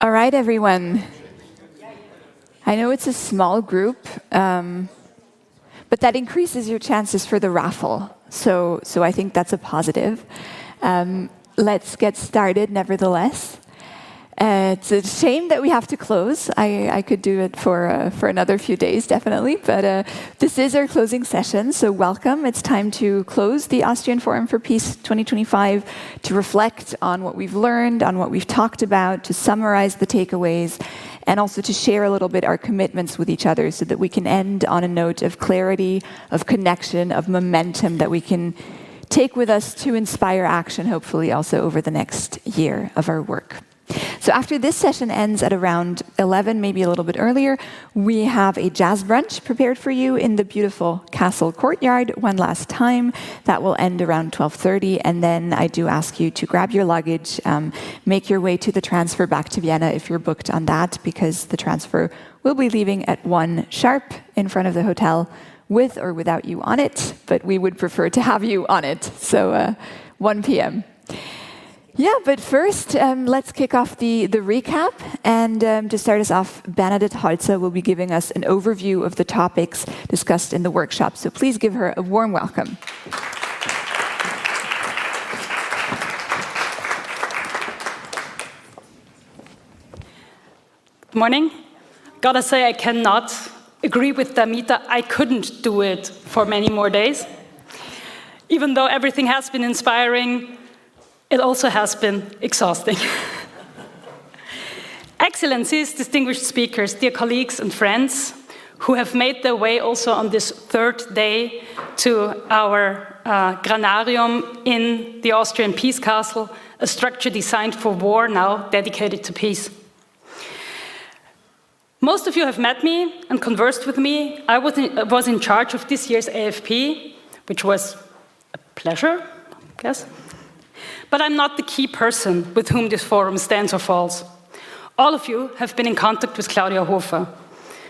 All right, everyone. I know it's a small group, but that increases your chances for the raffle. So I think that's a positive. Let's get started, nevertheless. It's a shame that we have to close. I could do it for another few days, definitely. But this is our closing session, so welcome. It's time to close the Austrian Forum for Peace 2025, to reflect on what we've learned, on what we've talked about, to summarize the takeaways, and also to share a little bit our commitments with each other so that we can end on a note of clarity, of connection, of momentum that we can take with us to inspire action, hopefully also over the next year of our work. So after this session ends at around 11, maybe a little bit earlier, we have a jazz brunch prepared for you in the beautiful castle courtyard one last time. That will end around 12:30, and then I do ask you to grab your luggage, make your way to the transfer back to Vienna if you're booked on that, because the transfer will be leaving at 1 sharp in front of the hotel, with or without you on it, but we would prefer to have you on it, so 1 p.m. Yeah, but first, let's kick off the recap. And to start us off, Bernadette Holzer will be giving us an overview of the topics discussed in the workshop. So please give her a warm welcome. Good morning. Gotta say, I cannot agree with Damita. I couldn't do it for many more days. Even though everything has been inspiring, it also has been exhausting. Excellencies, distinguished speakers, dear colleagues and friends who have made their way also on this third day to our granarium in the Austrian Peace Castle, a structure designed for war, now dedicated to peace. Most of you have met me and conversed with me. I was in charge of this year's AFP, which was a pleasure, I guess. But I'm not the key person with whom this forum stands or falls. All of you have been in contact with Claudia Hofer,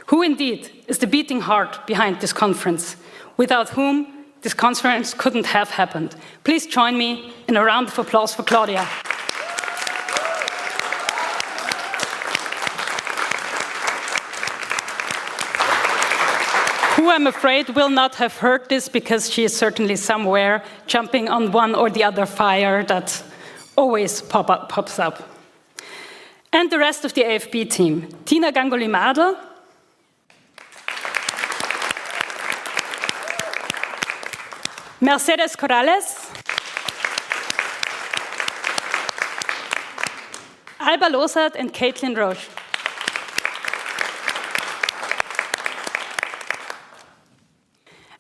who indeed is the beating heart behind this conference, without whom this conference couldn't have happened. Please join me in a round of applause for Claudia. Who I'm afraid will not have heard this, because she is certainly somewhere jumping on one or the other fire that always pops up. And the rest of the AFP team: Tina Gangoli-Madel, Mercedes Corrales, Alba Losat and Caitlin Roche.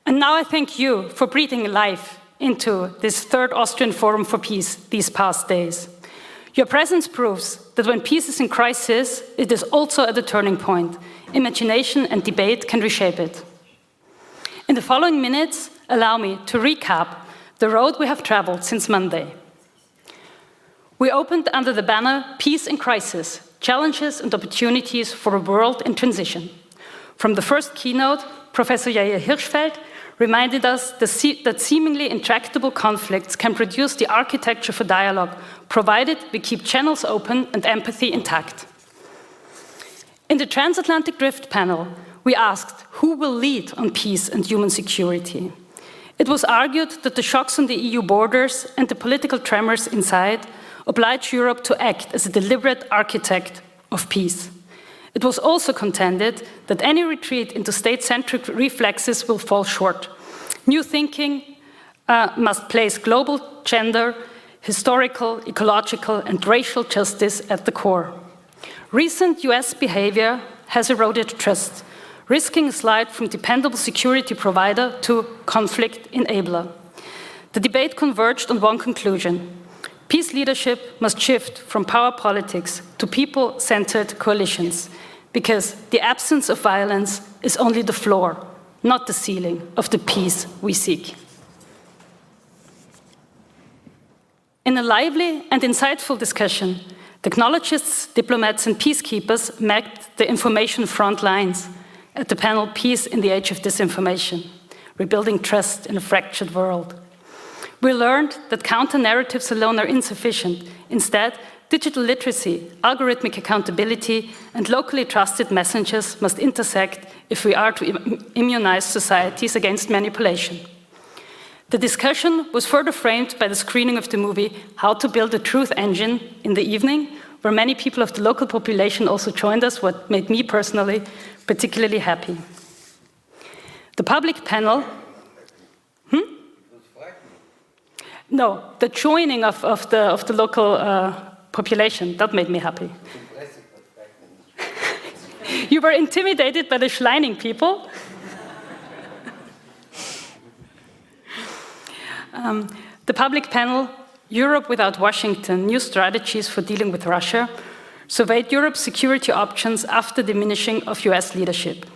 And now I thank you for breathing life into this third Austrian Forum for Peace these past days. Your presence proves that when peace is in crisis, it is also at a turning point. Imagination and debate can reshape it. In the following minutes, allow me to recap the road we have traveled since Monday. We opened under the banner Peace in Crisis, Challenges and Opportunities for a World in Transition. From the first keynote, Professor Yair Hirschfeld reminded us that seemingly intractable conflicts can produce the architecture for dialogue, provided we keep channels open and empathy intact. In the Transatlantic Drift panel, we asked who will lead on peace and human security. It was argued that the shocks on the EU borders and the political tremors inside oblige Europe to act as a deliberate architect of peace. It was also contended that any retreat into state-centric reflexes will fall short. New thinking must place global gender, historical, ecological, and racial justice at the core. Recent US behavior has eroded trust, risking a slide from dependable security provider to conflict enabler. The debate converged on one conclusion: peace leadership must shift from power politics to people-centered coalitions, because the absence of violence is only the floor, not the ceiling, of the peace we seek. In a lively and insightful discussion, technologists, diplomats, and peacekeepers mapped the information front lines at the panel Peace in the Age of Disinformation, Rebuilding Trust in a Fractured World. We learned that counter-narratives alone are insufficient. Instead, digital literacy, algorithmic accountability, and locally trusted messengers must intersect if we are to immunize societies against manipulation. The discussion was further framed by the screening of the movie How to Build a Truth Engine in the evening, where many people of the local population also joined us, what made me personally particularly happy. The public panel... No, the joining of the local population, that made me happy. You were intimidated by the Schleining people? The public panel, Europe Without Washington, New Strategies for Dealing with Russia, surveyed Europe's security options after diminishing of US leadership.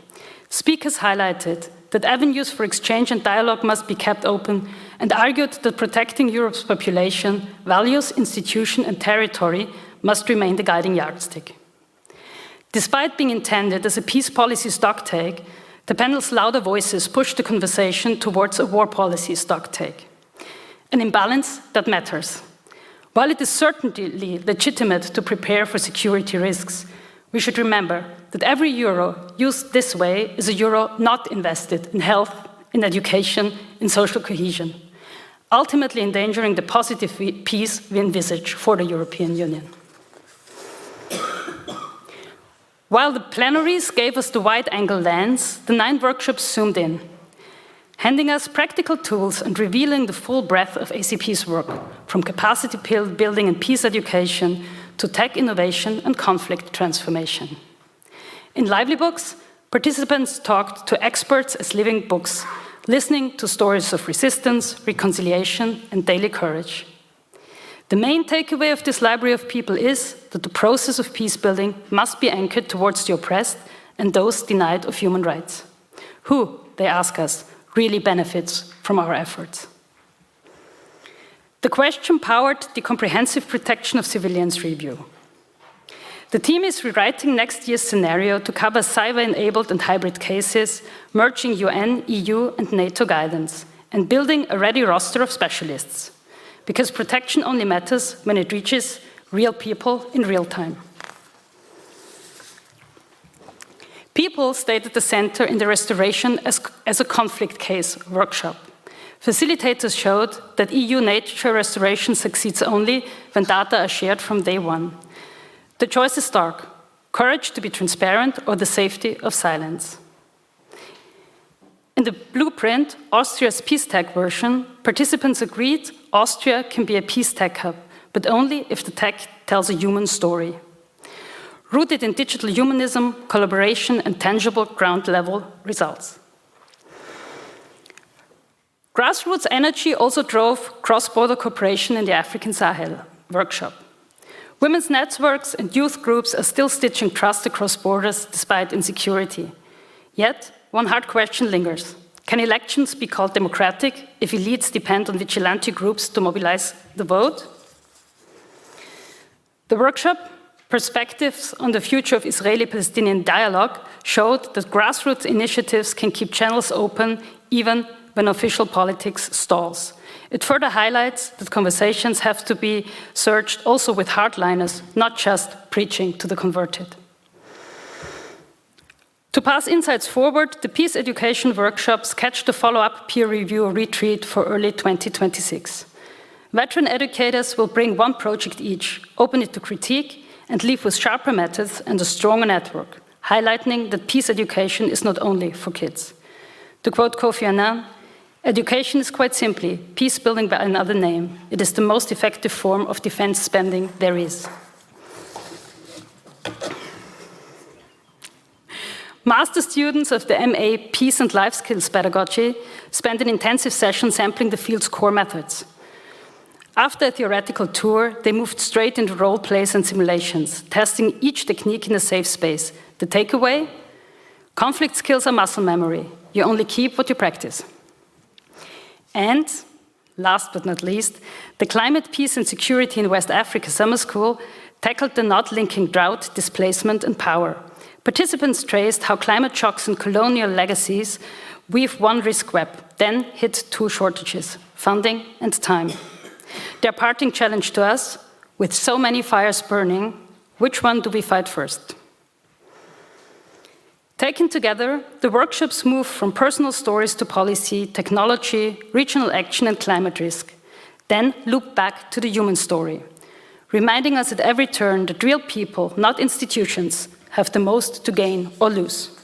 Speakers highlighted that avenues for exchange and dialogue must be kept open and argued that protecting Europe's population, values, institution, and territory must remain the guiding yardstick. Despite being intended as a peace policy stocktake, the panel's louder voices pushed the conversation towards a war policy stocktake. An imbalance that matters. While it is certainly legitimate to prepare for security risks, we should remember that every euro used this way is a euro not invested in health, in education, in social cohesion, ultimately endangering the positive peace we envisage for the European Union. While the plenaries gave us the wide-angle lens, the 9 workshops zoomed in, handing us practical tools and revealing the full breadth of ACP's work, from capacity building and peace education to tech innovation and conflict transformation. In Lively Books, participants talked to experts as living books, listening to stories of resistance, reconciliation, and daily courage. The main takeaway of this library of people is that the process of peace building must be anchored towards the oppressed and those denied of human rights. Who, they ask us, really benefits from our efforts? The question powered the Comprehensive Protection of Civilians review. The team is rewriting next year's scenario to cover cyber-enabled and hybrid cases, merging UN, EU, and NATO guidance, and building a ready roster of specialists. Because protection only matters when it reaches real people in real time. People stayed at the center in the Restoration as a conflict case workshop. Facilitators showed that EU-NATO restoration succeeds only when data are shared from day one. The choice is stark: courage to be transparent or the safety of silence. In the blueprint, Austria's peace tech version, participants agreed Austria can be a peace tech hub, but only if the tech tells a human story. Rooted in digital humanism, collaboration, and tangible ground-level results. Grassroots energy also drove cross-border cooperation in the African Sahel workshop. Women's networks and youth groups are still stitching trust across borders despite insecurity. Yet, one hard question lingers. Can elections be called democratic if elites depend on vigilante groups to mobilize the vote? The workshop, Perspectives on the Future of Israeli-Palestinian Dialogue, showed that grassroots initiatives can keep channels open even when official politics stalls. It further highlights that conversations have to be searched also with hardliners, not just preaching to the converted. To pass insights forward, the peace education workshop sketched a follow-up peer review retreat for early 2026. Veteran educators will bring one project each, open it to critique, and leave with sharper methods and a stronger network, highlighting that peace education is not only for kids. To quote Kofi Annan, education is quite simply peace building by another name. It is the most effective form of defense spending there is. Master students of the MA Peace and Life Skills Pedagogy spent an intensive session sampling the field's core methods. After a theoretical tour, they moved straight into role plays and simulations, testing each technique in a safe space. The takeaway? Conflict skills are muscle memory. You only keep what you practice. And, last but not least, the Climate, Peace and Security in West Africa Summer School tackled the knot linking drought, displacement and power. Participants traced how climate shocks and colonial legacies weave one risk web, then hit two shortages: funding and time. Their parting challenge to us: With so many fires burning, which one do we fight first? Taken together, the workshops move from personal stories to policy, technology, regional action, and climate risk, then loop back to the human story, reminding us at every turn that real people, not institutions, have the most to gain or lose.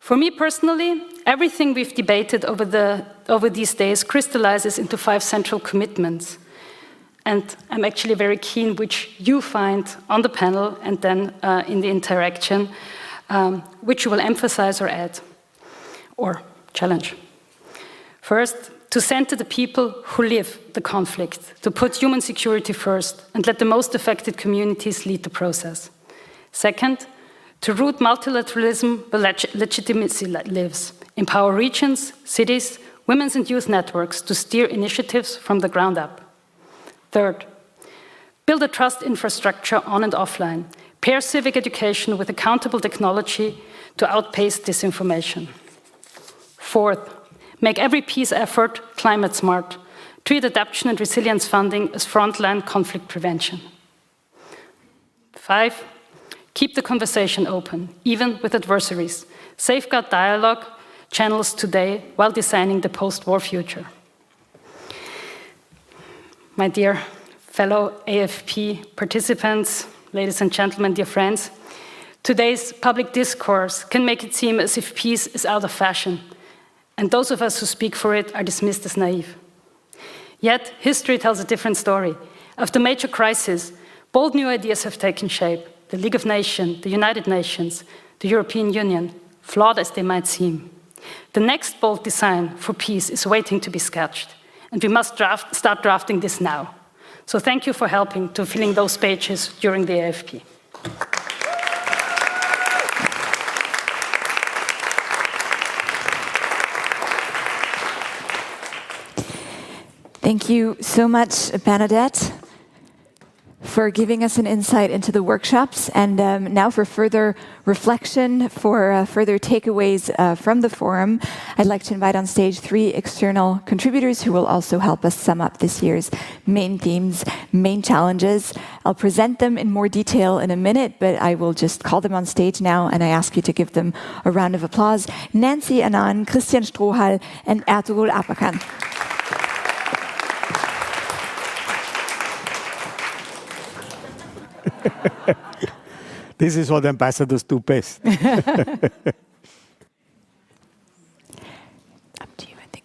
For me personally, everything we've debated over these days crystallizes into 5 central commitments. And I'm actually very keen which you find on the panel and then in the interaction, which you will emphasize or add or challenge. First, to center the people who live the conflict, to put human security first and let the most affected communities lead the process. Second, to root multilateralism where legitimacy lives, empower regions, cities, women's and youth networks to steer initiatives from the ground up. Third, build a trust infrastructure on and offline, pair civic education with accountable technology to outpace disinformation. Fourth, make every peace effort climate smart, treat adaptation and resilience funding as frontline conflict prevention. 5, keep the conversation open, even with adversaries. Safeguard dialogue channels today while designing the post-war future. My dear fellow AFP participants, ladies and gentlemen, dear friends, today's public discourse can make it seem as if peace is out of fashion, and those of us who speak for it are dismissed as naive. Yet, history tells a different story. After major crises, bold new ideas have taken shape. The League of Nations, the United Nations, the European Union, flawed as they might seem. The next bold design for peace is waiting to be sketched, and we must start drafting this now. So thank you for helping to filling those pages during the AFP. Thank you so much, Bernadette, for giving us an insight into the workshops. And now for further reflection, for further takeaways from the forum, I'd like to invite on stage 3 external contributors who will also help us sum up this year's main themes, main challenges. I'll present them in more detail in a minute, but I will just call them on stage now, and I ask you to give them a round of applause. Nancy Annan, Christian Strohal, and Ertuğrul Apakan. This is what ambassadors do best. Up to you, I think.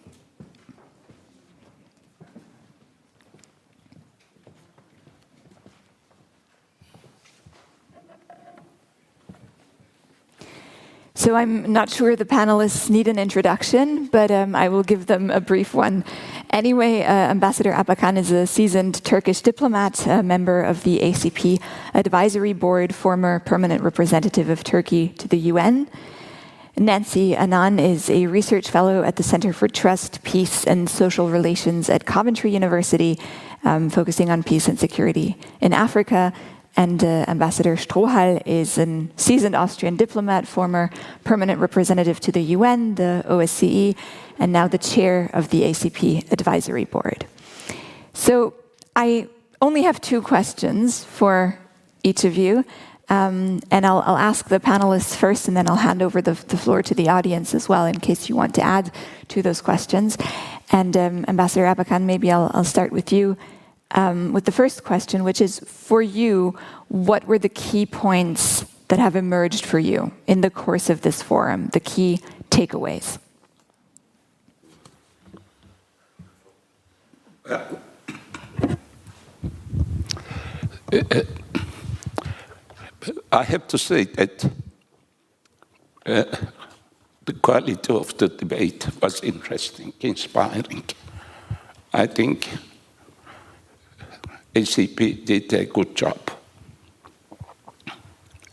So I'm not sure the panelists need an introduction, but I will give them a brief one. Anyway, Ambassador Apakan is a seasoned Turkish diplomat, a member of the ACP Advisory Board, former permanent representative of Turkey to the UN. Nancy Annan is a research fellow at the Center for Trust, Peace and Social Relations at Coventry University, focusing on peace and security in Africa. And Ambassador Strohal is a seasoned Austrian diplomat, former permanent representative to the UN, the OSCE, and now the chair of the ACP Advisory Board. So I only have 2 questions for each of you, and I'll ask the panelists first, and then I'll hand over the floor to the audience as well, in case you want to add to those questions. And Ambassador Apakan, maybe I'll start with you. With the first question, which is, for you, what were the key points that have emerged for you in the course of this forum, the key takeaways? I have to say that the quality of the debate was interesting, inspiring. I think ACP did a good job.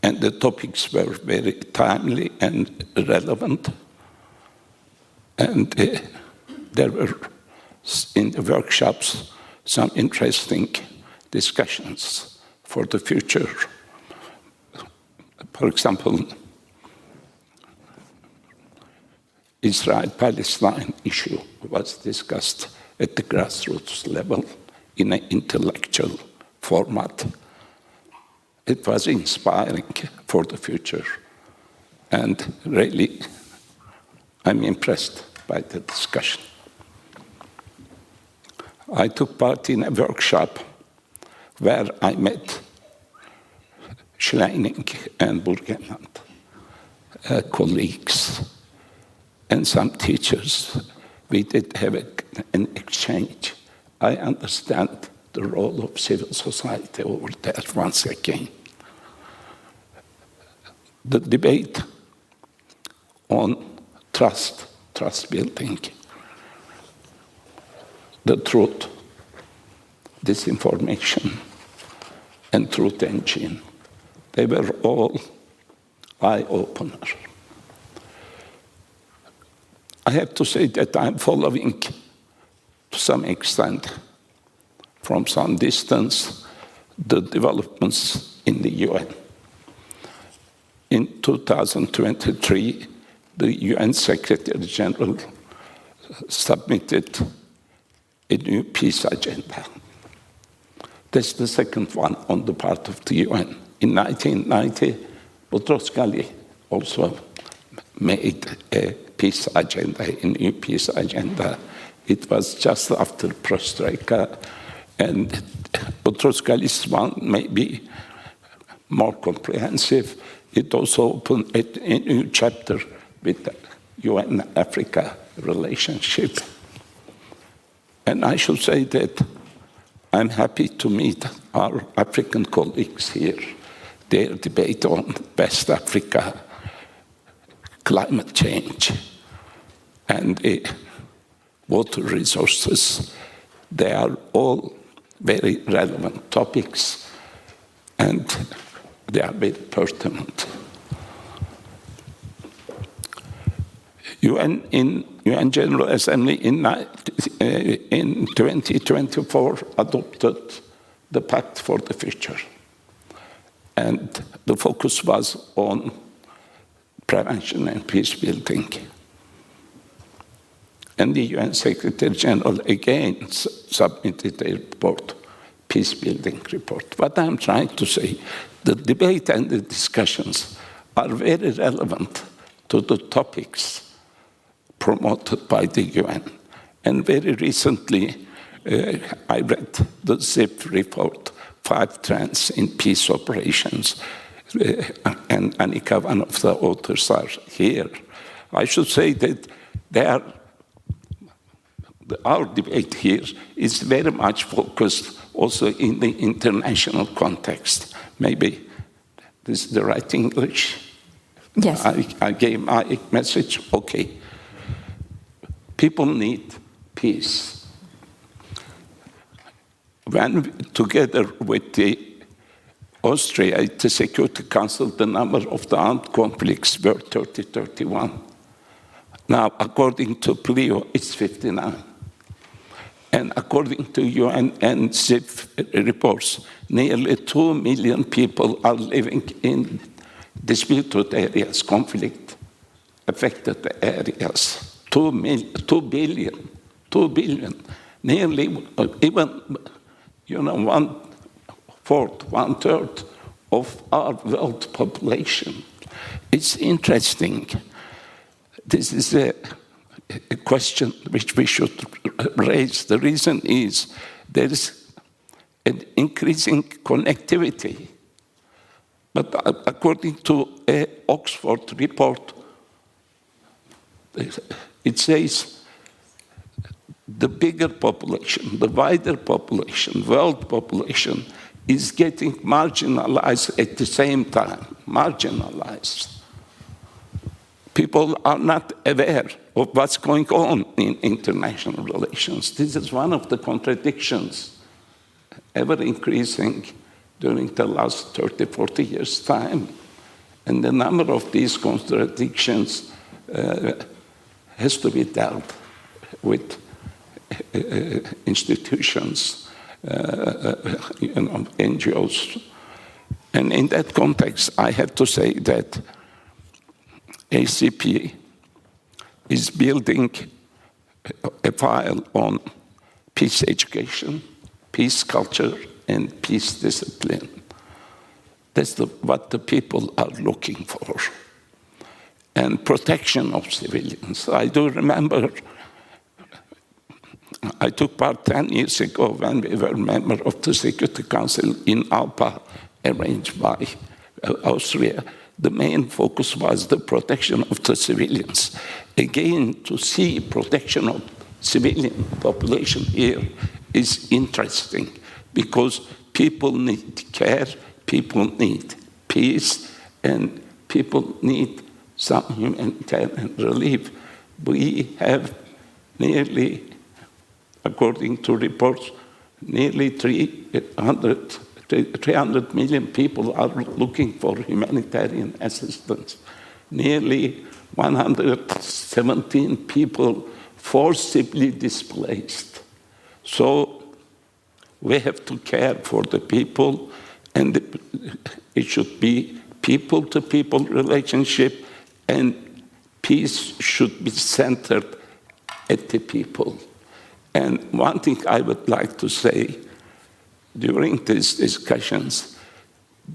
And the topics were very timely and relevant. And there were, in the workshops, some interesting discussions for the future. For example, Israel-Palestine issue was discussed at the grassroots level in an intellectual format. It was inspiring for the future. And really, I'm impressed by the discussion. I took part in a workshop where I met Schleining and Burgenland, colleagues, and some teachers. We did have an exchange. I understand the role of civil society over there once again. The debate on trust building, the truth, disinformation, and truth engine, they were all eye-opener. I have to say that I'm following, to some extent, from some distance, the developments in the UN. In 2023, the UN Secretary General submitted a new peace agenda. That's the second one on the part of the UN. In 1990, Boutros-Ghali also made a peace agenda, a new peace agenda. It was just after Prostroika, and Boutros-Ghali's one may be more comprehensive. It also opened a new chapter with the UN-Africa relationship. And I should say that I'm happy to meet our African colleagues here. Their debate on West Africa, climate change, and water resources, they are all very relevant topics, and they are very pertinent. UN General Assembly in 2024 adopted the Pact for the Future. And the focus was on prevention and peace building. And the UN Secretary General again submitted a report, peace building report. What I'm trying to say, the debate and the discussions are very relevant to the topics promoted by the UN. And very recently, I read the ZIP report, 5 Trends in Peace Operations, and Annika, one of the authors, are here. I should say that our debate here is very much focused also in the international context. Maybe this is the right English? Yes. I gave my message, okay. People need peace. When, together with Austria, the Security Council, the number of the armed conflicts were 31. Now, according to PLIO, it's 59. And according to UN and ZIP reports, nearly 2 million people are living in disputed areas, conflict-affected areas. 2 billion, nearly even, 1/4, 1/3 of our world population. It's interesting. This is a question which we should raise. The reason is there is an increasing connectivity. But according to an Oxford report, it says the bigger population, the wider population, world population, is getting marginalized at the same time, marginalized. People are not aware of what's going on in international relations. This is one of the contradictions ever increasing during the last 30, 40 years' time. And the number of these contradictions has to be dealt with institutions, NGOs. And in that context, I have to say that ACP is building a file on peace education, peace culture and peace discipline. That's what the people are looking for. And protection of civilians. I do remember I took part 10 years ago when we were a member of the Security Council in Alpa, arranged by Austria. The main focus was the protection of the civilians. Again, to see protection of civilian population here is interesting because people need care, people need peace, and people need some humanitarian relief. We have nearly, according to reports, nearly 300 million people are looking for humanitarian assistance. Nearly 117 people forcibly displaced. So we have to care for the people, and it should be people-to-people relationship, and peace should be centered at the people. And one thing I would like to say during these discussions,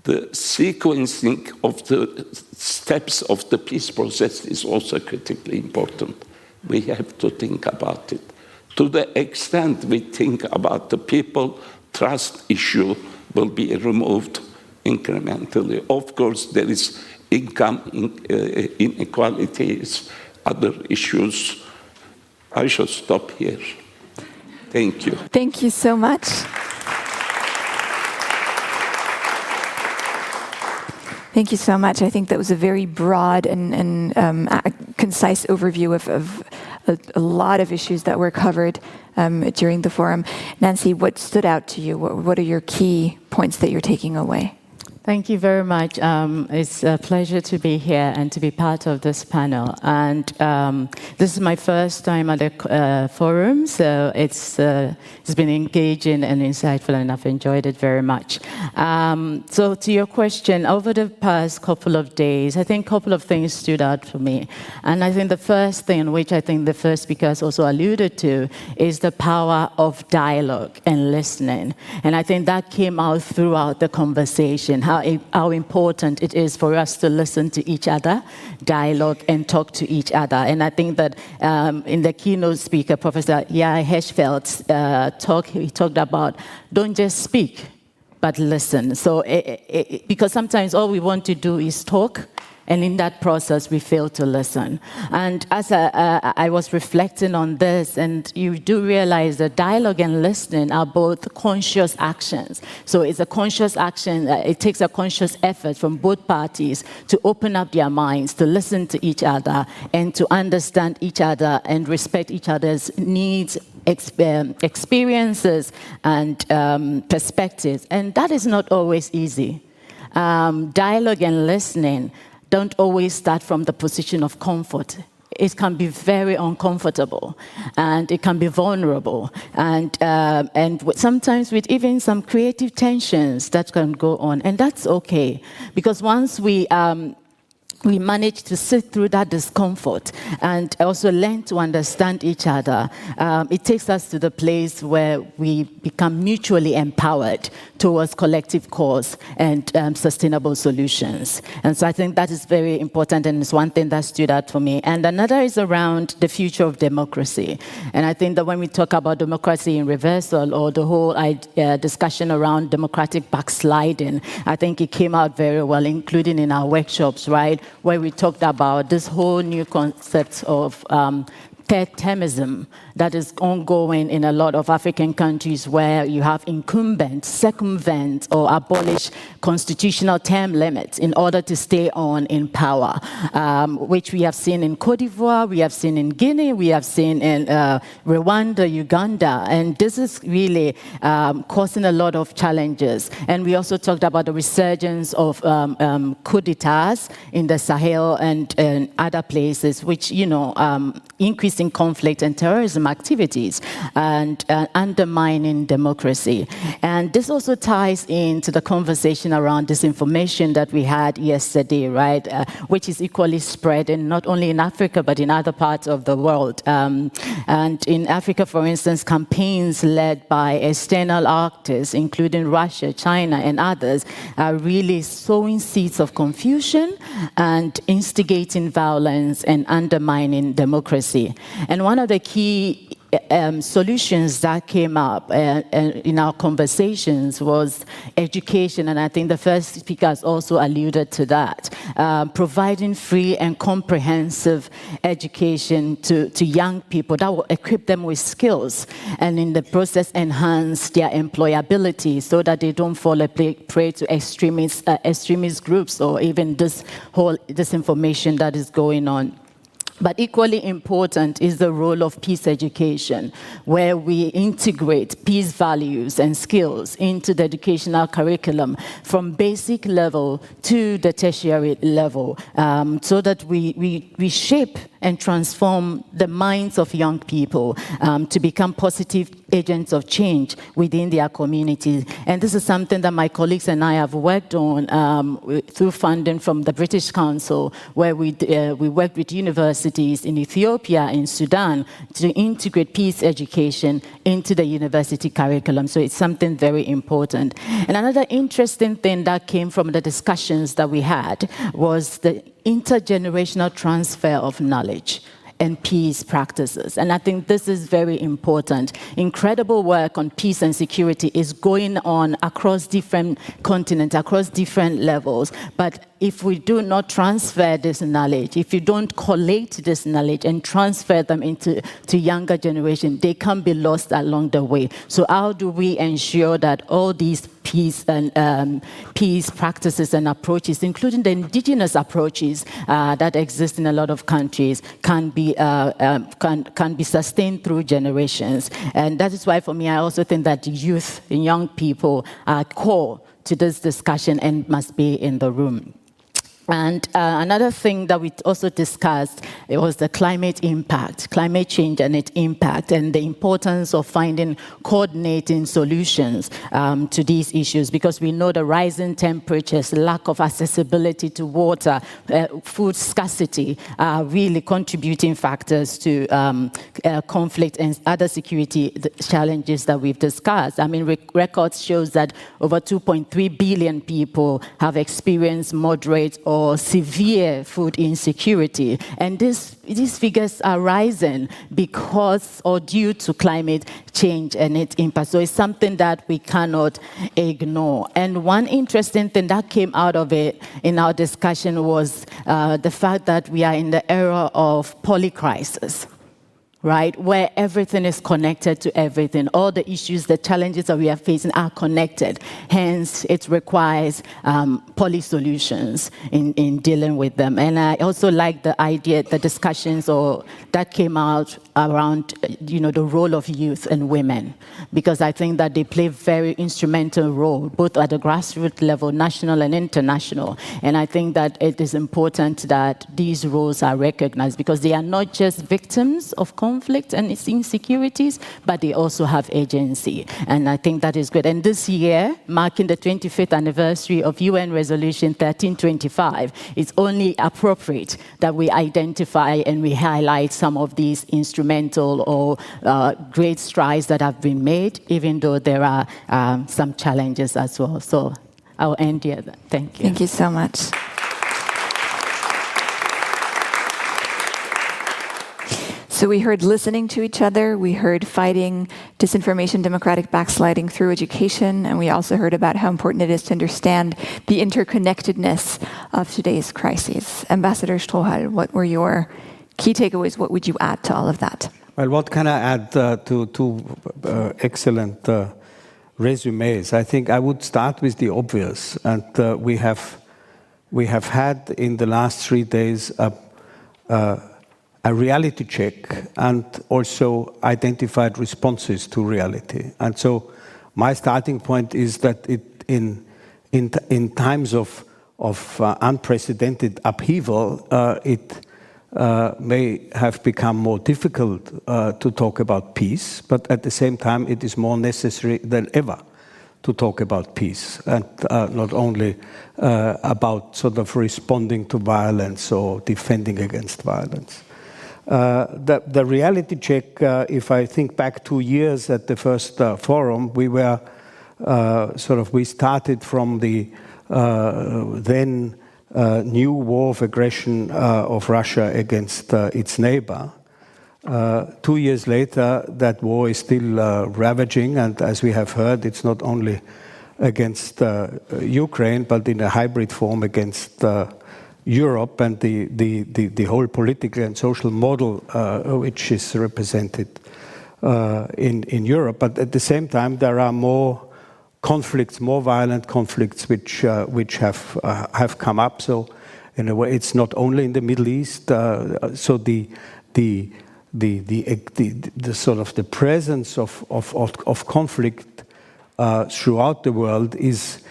the sequencing of the steps of the peace process is also critically important. We have to think about it. To the extent we think about the people, trust issue will be removed incrementally. Of course, there is income inequalities, other issues. I should stop here. Thank you. Thank you so much. Thank you so much. I think that was a very broad and concise overview of a lot of issues that were covered during the forum. Nancy, what stood out to you? What are your key points that you're taking away? Thank you very much. It's a pleasure to be here and to be part of this panel. And this is my first time at a forum, so it's been engaging and insightful, and I've enjoyed it very much. So to your question, over the past couple of days, I think a couple of things stood out for me. And I think the first thing, which I think the first speaker has also alluded to, is the power of dialogue and listening. And I think that came out throughout the conversation, how important it is for us to listen to each other, dialogue, and talk to each other. And I think that in the keynote speaker, Professor Yair Hirschfeld's talk, he talked about don't just speak, but listen. So, because sometimes all we want to do is talk, and in that process, we fail to listen. And as I was reflecting on this, and you do realize that dialogue and listening are both conscious actions. So it's a conscious action. It takes a conscious effort from both parties to open up their minds, to listen to each other, and to understand each other and respect each other's needs, experiences, and perspectives. And that is not always easy. Dialogue and listening don't always start from the position of comfort. It can be very uncomfortable, and it can be vulnerable, and sometimes with even some creative tensions that can go on, and that's okay, because once we manage to sit through that discomfort and also learn to understand each other, it takes us to the place where we become mutually empowered towards collective cause and sustainable solutions. And so I think that is very important, and it's one thing that stood out for me. And another is around the future of democracy. And I think that when we talk about democracy in reversal, or the whole discussion around democratic backsliding, I think it came out very well, including in our workshops, right? Where we talked about this whole new concept of third-termism that is ongoing in a lot of African countries, where you have incumbent, circumvent, or abolish constitutional term limits in order to stay on in power, which we have seen in Cote d'Ivoire, we have seen in Guinea, we have seen in Rwanda, Uganda, and this is really causing a lot of challenges. And we also talked about the resurgence of coup d'etats in the Sahel and other places, which, increasing conflict and terrorism terrorism activities and undermining democracy. And this also ties into the conversation around disinformation that we had yesterday, right? Which is equally spread not only in Africa, but in other parts of the world. And in Africa, for instance, campaigns led by external actors, including Russia, China, and others, are really sowing seeds of confusion and instigating violence and undermining democracy. And one of the key solutions that came up in our conversations was education, and I think the first speaker has also alluded to that, providing free and comprehensive education to young people that will equip them with skills and in the process enhance their employability so that they don't fall prey to extremist groups or even this whole disinformation that is going on. But equally important is the role of peace education, where we integrate peace values and skills into the educational curriculum from basic level to the tertiary level, so that we shape and transform the minds of young people to become positive agents of change within their community. And this is something that my colleagues and I have worked on through funding from the British Council, where we worked with universities in Ethiopia, in Sudan, to integrate peace education into the university curriculum. So it's something very important. And another interesting thing that came from the discussions that we had was the intergenerational transfer of knowledge and peace practices. And I think this is very important. Incredible work on peace and security is going on across different continents, across different levels. But if we do not transfer this knowledge, if you don't collate this knowledge and transfer them to younger generation, they can be lost along the way. So how do we ensure that all these peace and peace practices and approaches, including the indigenous approaches that exist in a lot of countries, can be sustained through generations? And that is why, for me, I also think that youth and young people are core to this discussion and must be in the room. And another thing that we also discussed, it was the climate impact, climate change and its impact, and the importance of finding coordinating solutions to these issues, because we know the rising temperatures, lack of accessibility to water, food scarcity are really contributing factors to conflict and other security challenges that we've discussed. I mean, records shows that over 2.3 billion people have experienced moderate or severe food insecurity. And these figures are rising because or due to climate change and its impact. So it's something that we cannot ignore. And one interesting thing that came out of it in our discussion was the fact that we are in the era of polycrisis, right, where everything is connected to everything. All the issues, the challenges that we are facing are connected. Hence, it requires poly solutions in dealing with them. And I also like the idea, the discussions that came out around, the role of youth and women, because I think that they play a very instrumental role, both at the grassroots level, national and international. And I think that it is important that these roles are recognized, because they are not just victims of conflict and its insecurities, but they also have agency. And I think that is good. And this year, marking the 25th anniversary of UN Resolution 1325, it's only appropriate that we identify and we highlight some of these instrumental or great strides that have been made, even though there are some challenges as well. So I'll end here. Thank you. Thank you so much. So we heard listening to each other, we heard fighting disinformation, democratic backsliding through education, and we also heard about how important it is to understand the interconnectedness of today's crises. Ambassador Strohal, what were your key takeaways? What would you add to all of that? Well, what can I add to two excellent resumes? I think I would start with the obvious, and we have had in the last 3 days a reality check and also identified responses to reality. And so my starting point is that in times of unprecedented upheaval, may have become more difficult to talk about peace, but at the same time it is more necessary than ever to talk about peace, and not only about sort of responding to violence or defending against violence. The reality check, if I think back 2 years at the first forum, we were we started from the then new war of aggression of Russia against its neighbor. 2 years later, that war is still ravaging, and as we have heard, it's not only against Ukraine, but in a hybrid form against Europe and the whole political and social model which is represented in Europe. But at the same time, there are more conflicts, more violent conflicts, which have come up. So, in a way, it's not only in the Middle East. So the sort of the presence of conflict throughout the world is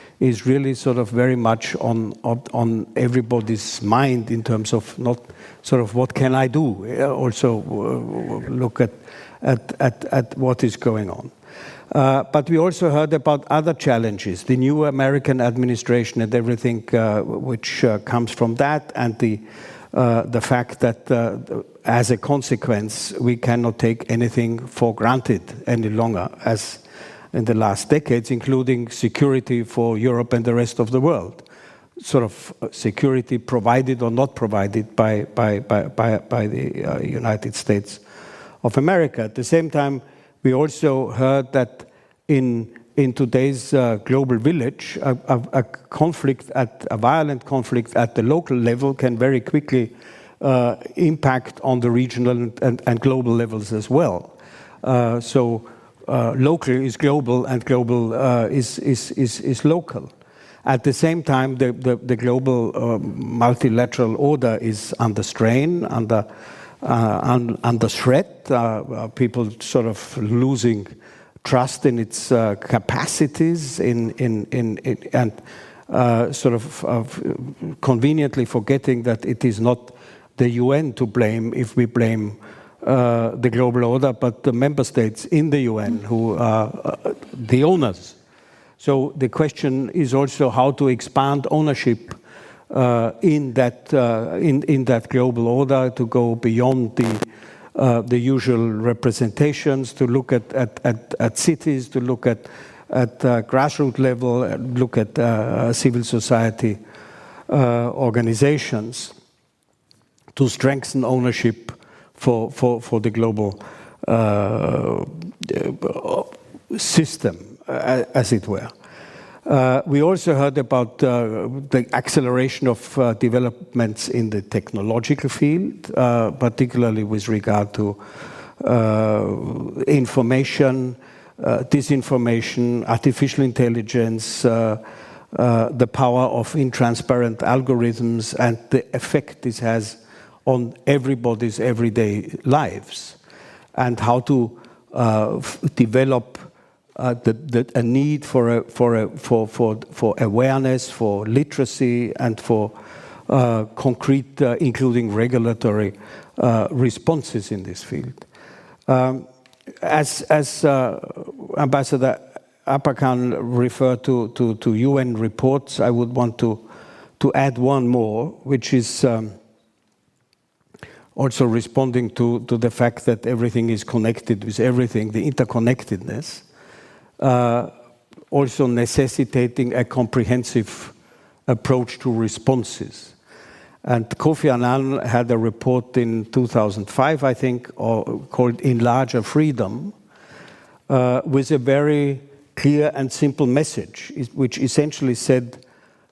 really sort of very much on everybody's mind in terms of not sort of what can I do. Also look at what is going on. But we also heard about other challenges, the new American administration and everything which comes from that, and the fact that as a consequence we cannot take anything for granted any longer, as in the last decades, including security for Europe and the rest of the world. Sort of security provided or not provided by the United States of America. At the same time, we also heard that in today's global village, a violent conflict at the local level can very quickly impact on the regional and global levels as well. Local is global, and global is local. At the same time, the global multilateral order is under strain, under threat. People sort of losing trust in its capacities, and sort of conveniently forgetting that it is not the UN to blame if we blame the global order, but the member states in the UN who are the owners. So the question is also how to expand ownership in that global order, to go beyond the usual representations, to look at cities, to look at grassroots level, look at civil society organizations, to strengthen ownership for the global system, as it were. We also heard about the acceleration of developments in the technological field, particularly with regard to information, disinformation, artificial intelligence, the power of intransparent algorithms, and the effect this has on everybody's everyday lives, and how to develop a need for awareness, for literacy, and for concrete, including regulatory responses in this field. As Ambassador Apakan referred to UN reports, I would want to add one more, which is also responding to the fact that everything is connected with everything, the interconnectedness, also necessitating a comprehensive approach to responses. And Kofi Annan had a report in 2005, I think, called Enlarge Freedom, with a very clear and simple message, which essentially said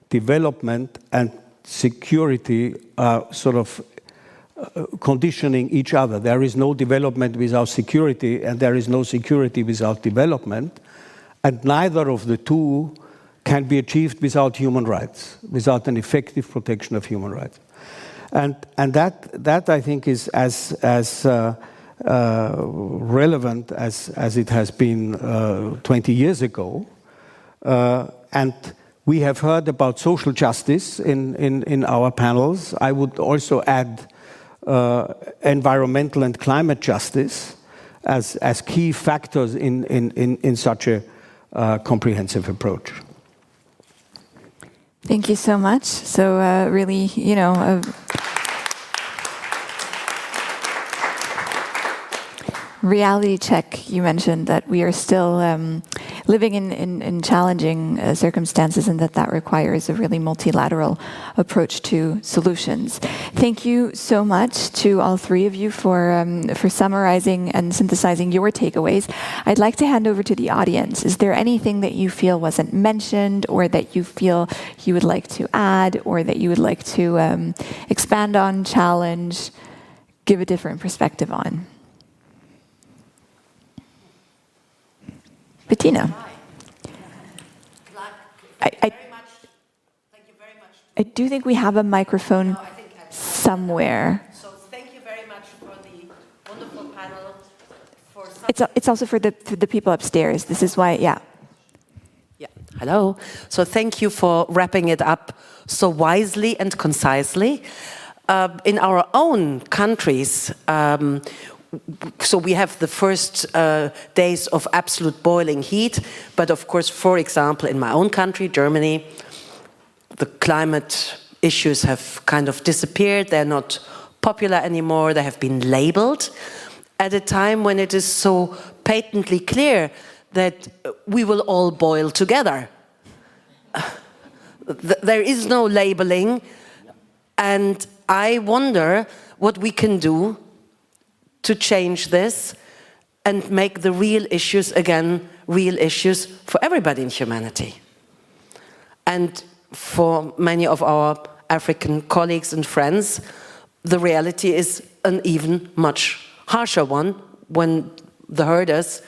development and security are sort of conditioning each other. There is no development without security, and there is no security without development, and neither of the two can be achieved without human rights, without an effective protection of human rights. And that I think is as relevant as it has been 20 years ago. And we have heard about social justice in our panels. I would also add environmental and climate justice as key factors in such a comprehensive approach. Thank you so much. So really, reality check. You mentioned that we are still living in challenging circumstances, and that requires a really multilateral approach to solutions. Thank you so much to all three of you for summarizing and synthesizing your takeaways. I'd like to hand over to the audience. Is there anything that you feel wasn't mentioned, or that you feel you would like to add, or that you would like to expand on, challenge, give a different perspective on? Bettina. I do think we have a microphone somewhere. So thank you very much for the wonderful panel. It's also for the people upstairs. This is why, yeah. Yeah. Hello. So thank you for wrapping it up so wisely and concisely. In our own countries, so we have the first days of absolute boiling heat, but of course, for example, in my own country, Germany, the climate issues have kind of disappeared. They're not popular anymore. They have been labeled at a time when it is so patently clear that we will all boil together. There is no labeling, and I wonder what we can do to change this and make the real issues, again, real issues for everybody in humanity. And for many of our African colleagues and friends, the reality is an even much harsher one when the herders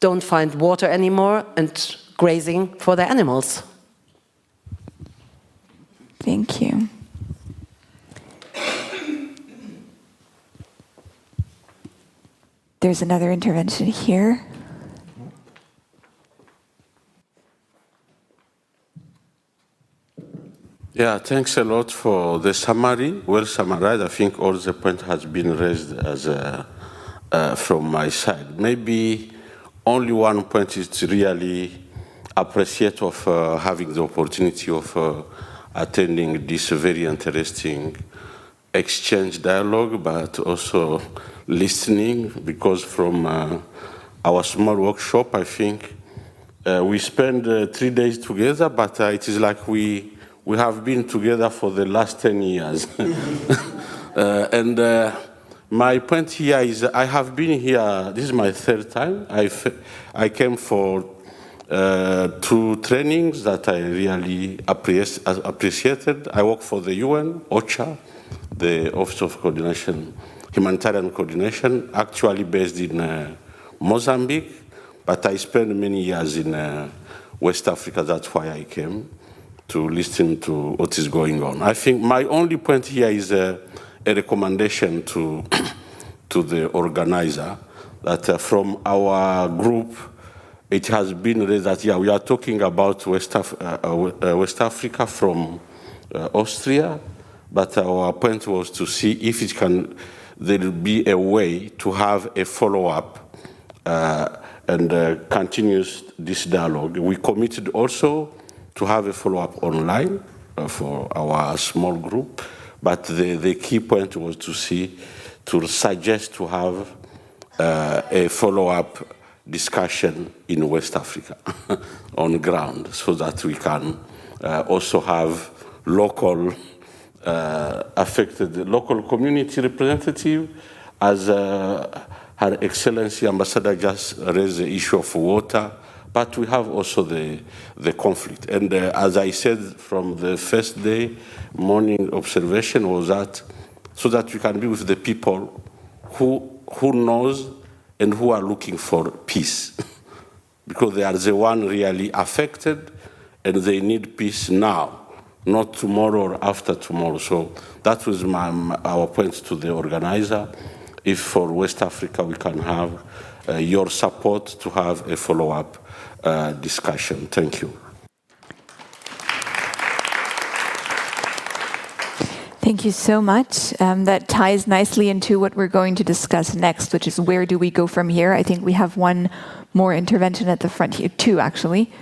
don't find water anymore and grazing for their animals. Thank you. There's another intervention here. Yeah, thanks a lot for the summary. Well summarized. I think all the point has been raised as from my side. Maybe only one point is to really appreciate of having the opportunity of attending this very interesting exchange dialogue, but also listening, because from our small workshop, I think we spent 3 days together, but it is like we have been together for the last 10 years. And my point here is I have been here, this is my third time. I came for 2 trainings that I really appreciated. I work for the UN, OCHA, the Office of Coordination, Humanitarian Coordination, actually based in Mozambique, but I spent many years in West Africa. That's why I came to listen to what is going on. I think my only point here is a recommendation to the organizer that from our group, it has been raised that, yeah, we are talking about West Africa from Austria, but our point was to see if there will be a way to have a follow-up and continues this dialogue. We committed also to have a follow-up online for our small group, but the key point was to suggest to have a follow-up discussion in West Africa on ground, so that we can also have local affected local community representative, as Her Excellency Ambassador just raised the issue of water, but we have also the conflict. And as I said from the first day, morning observation was that so that we can be with the people who knows and who are looking for peace, because they are the one really affected and they need peace now, not tomorrow or after tomorrow. So that was our point to the organizer. If for West Africa we can have your support to have a follow-up discussion. Thank you. Thank you so much. That ties nicely into what we're going to discuss next, which is where do we go from here? I think we have one more intervention at the front here, two actually.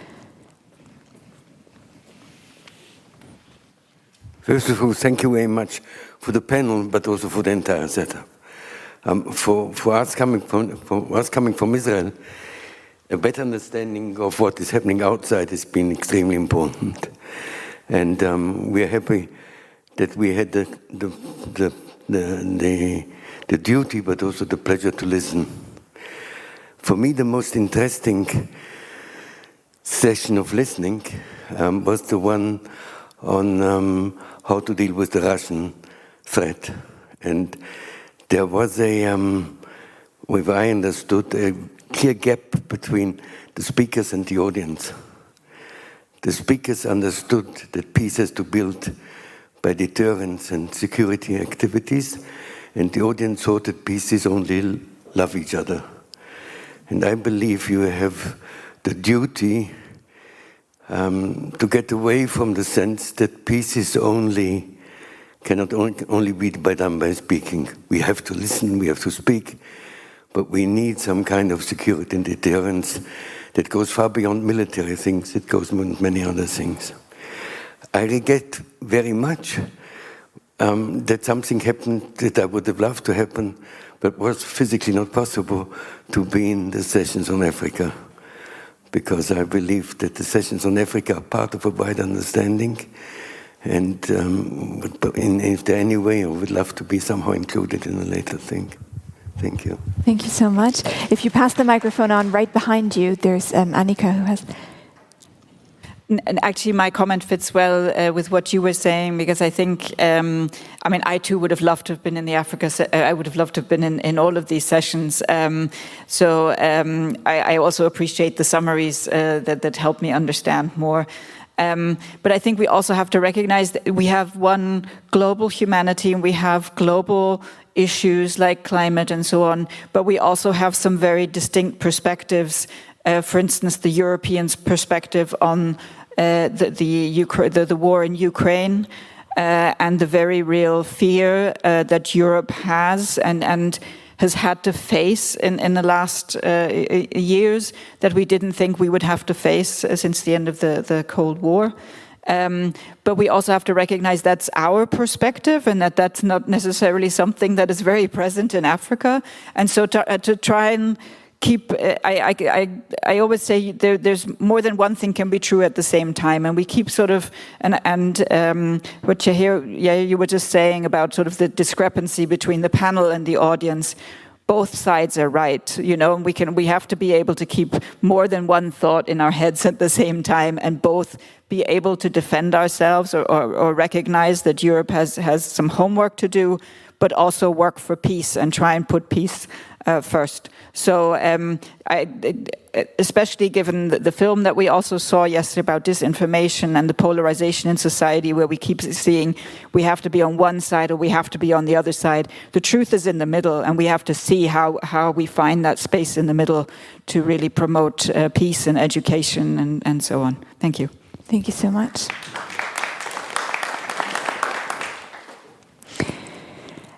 First of all, thank you very much for the panel, but also for the entire setup. For us coming from Israel, a better understanding of what is happening outside has been extremely important. And we are happy that we had the duty, but also the pleasure to listen. For me, the most interesting session of listening was the one on how to deal with the Russian threat. And there was what I understood, a clear gap between the speakers and the audience. The speakers understood that peace has to build by deterrence and security activities, and the audience thought that peace is only love each other. And I believe you have the duty to get away from the sense that peace is cannot only be done by speaking. We have to listen, we have to speak, but we need some kind of security and deterrence that goes far beyond military things, it goes beyond many other things. I regret very much that something happened that I would have loved to happen, but was physically not possible, to be in the sessions on Africa. Because I believe that the sessions on Africa are part of a wide understanding, and if there any way, I would love to be somehow included in a later thing. Thank you. Thank you so much. If you pass the microphone on right behind you, there's Annika who has... And actually, my comment fits well with what you were saying, because I think, I too would have loved to have been in the Africa. I would have loved to have been in all of these sessions. I also appreciate the summaries that help me understand more. But I think we also have to recognize that we have one global humanity, and we have global issues like climate and so on. But we also have some very distinct perspectives. For instance, the Europeans' perspective on the war in Ukraine and the very real fear that Europe has and has had to face in the last years that we didn't think we would have to face since the end of the Cold War. But we also have to recognize that's our perspective, and that's not necessarily something that is very present in Africa. And so to try and keep, I always say there's more than one thing can be true at the same time, and we keep sort of what you were just saying about sort of the discrepancy between the panel and the audience. Both sides are right, and we have to be able to keep more than one thought in our heads at the same time, and both be able to defend ourselves or recognize that Europe has some homework to do, but also work for peace and try and put peace first. So especially given the film that we also saw yesterday about disinformation and the polarization in society, where we keep seeing we have to be on one side or we have to be on the other side. The truth is in the middle, and we have to see how we find that space in the middle to really promote peace and education and so on. Thank you. Thank you so much.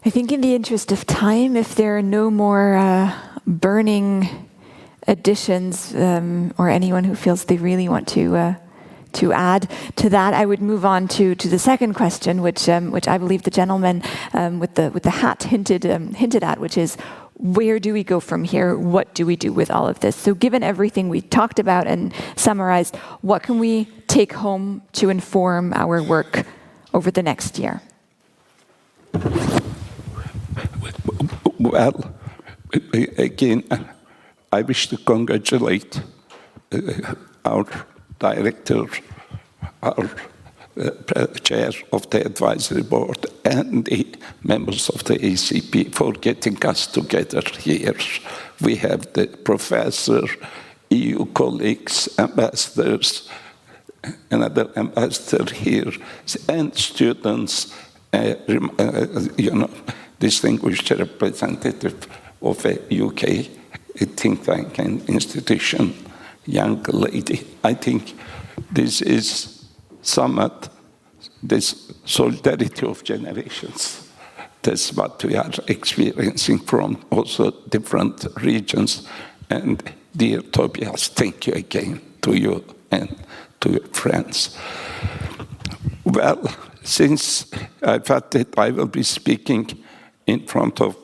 I think in the interest of time, if there are no more burning additions or anyone who feels they really want to add to that, I would move on to the second question, which I believe the gentleman with the hat hinted at, which is, where do we go from here? What do we do with all of this? So given everything we talked about and summarized, what can we take home to inform our work over the next year? Well, again, I wish to congratulate our director, our chair of the advisory board, and the members of the ACP for getting us together here. We have the professor, EU colleagues, ambassadors, another ambassador here, and students, distinguished representative of a UK think tank and institution, young lady. I think this is summit this solidarity of generations. That's what we are experiencing from also different regions. And dear Tobias, thank you again to you and to your friends. Well, since I thought that I will be speaking in front of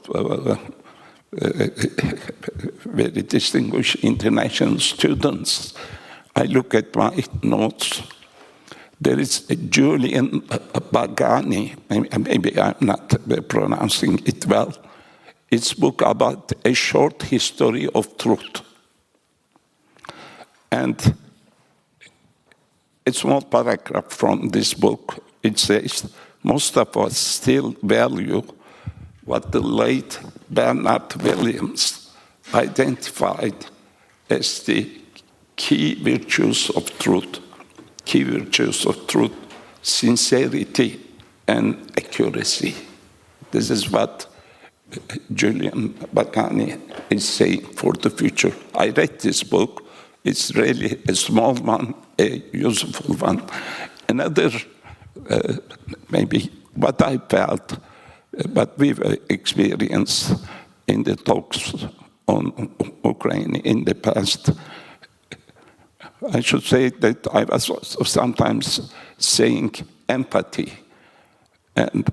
very distinguished international students, I look at my notes. There is a Julian Bagani, maybe I'm not pronouncing it well. It's a book about a short history of truth. And a small paragraph from this book, it says, most of us still value what the late Bernard Williams identified as the key virtues of truth. Key virtues of truth, sincerity and accuracy. This is what Julian Bagani is saying for the future. I read this book. It's really a small one, a useful one. Another, maybe what I felt, what we've experienced in the talks on Ukraine in the past, I should say that I was sometimes saying empathy. And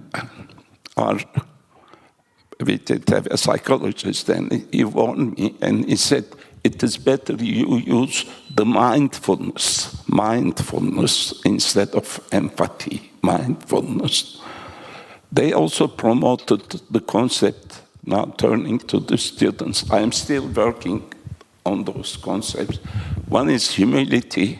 we did have a psychologist, and he warned me, and he said, it is better you use the mindfulness instead of empathy, mindfulness. They also promoted the concept, now turning to the students. I am still working on those concepts. One is humility,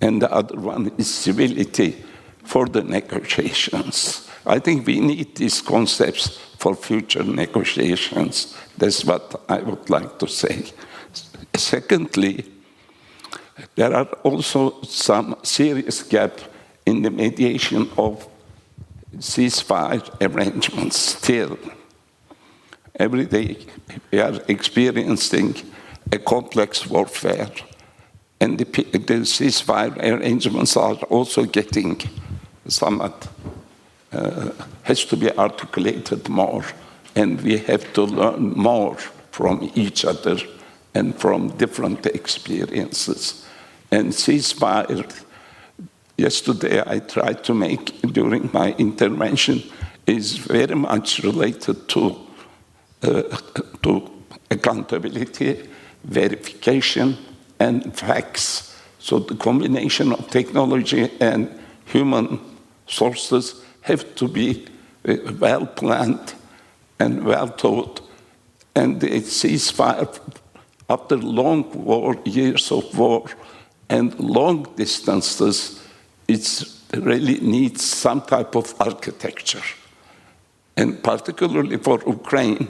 and the other one is civility for the negotiations. I think we need these concepts for future negotiations. That's what I would like to say. Secondly, there are also some serious gaps in the mediation of ceasefire arrangements still. Every day we are experiencing a complex warfare, and the ceasefire arrangements are also getting somewhat, has to be articulated more, and we have to learn more from each other and from different experiences. And ceasefire, yesterday I tried to make during my intervention, is very much related to accountability, verification, and facts. So the combination of technology and human sources have to be well planned and well taught. And the ceasefire, after long war, years of war, and long distances, it really needs some type of architecture. And particularly for Ukraine,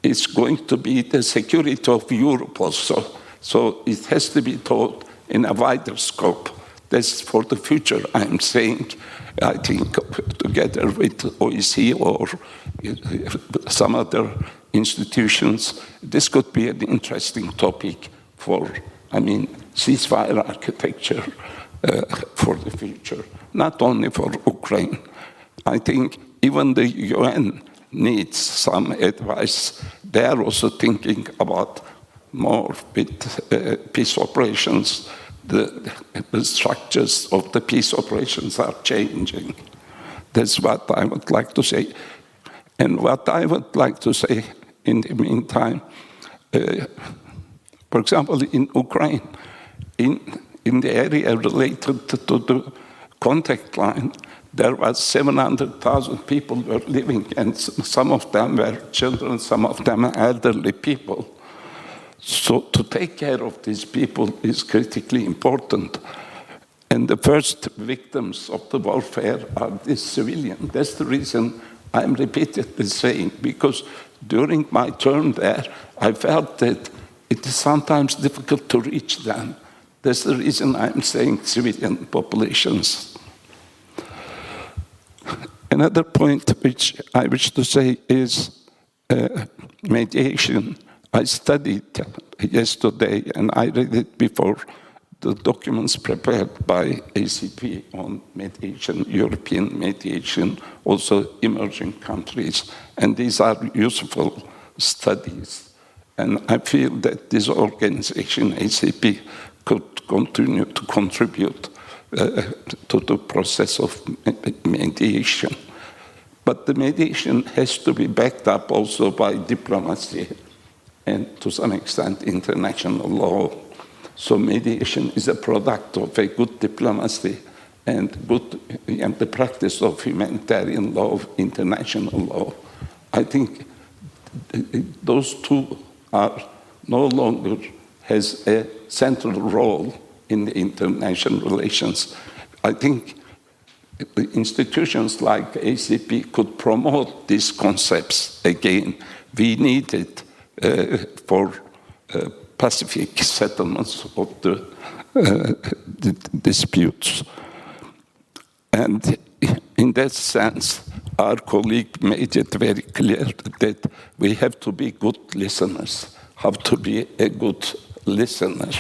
it's going to be the security of Europe also. So it has to be taught in a wider scope. That's for the future, I'm saying. I think together with OEC or some other institutions, this could be an interesting topic for, ceasefire architecture for the future, not only for Ukraine. I think even the UN needs some advice. They are also thinking about more with peace operations. The structures of the peace operations are changing. That's what I would like to say. And what I would like to say in the meantime, for example, in Ukraine, in the area related to the contact line, there was 700,000 people were living, and some of them were children, some of them elderly people. So to take care of these people is critically important. And the first victims of the warfare are the civilians. That's the reason I'm repeatedly saying, because during my term there, I felt that it is sometimes difficult to reach them. That's the reason I'm saying civilian populations. Another point which I wish to say is mediation. I studied yesterday, and I read it before the documents prepared by ACP on mediation, European mediation, also emerging countries. And these are useful studies. And I feel that this organization, ACP, could continue to contribute to the process of mediation. But the mediation has to be backed up also by diplomacy and to some extent international law. So mediation is a product of a good diplomacy and the practice of humanitarian law, of international law. I think those two are no longer has a central role in the international relations. I think institutions like ACP could promote these concepts again. We need it for pacific settlements of the disputes. And in that sense, our colleague made it very clear that we have to be good listeners, have to be a good listener.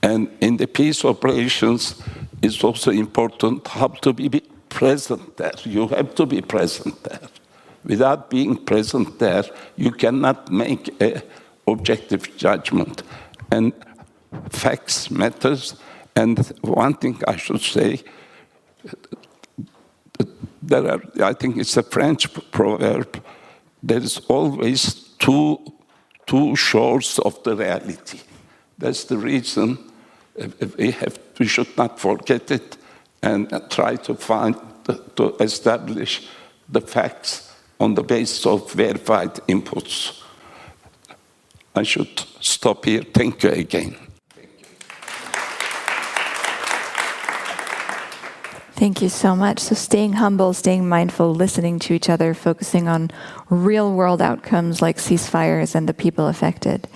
And in the peace operations, it's also important how to be present there. You have to be present there. Without being present there, you cannot make an objective judgment. And facts matters. And one thing I should say, I think it's a French proverb, there is always two shores of the reality. That's the reason we should not forget it and try to establish the facts on the basis of verified inputs. I should stop here. Thank you again. Thank you so much. So staying humble, staying mindful, listening to each other, focusing on real-world outcomes like ceasefires and the people affected.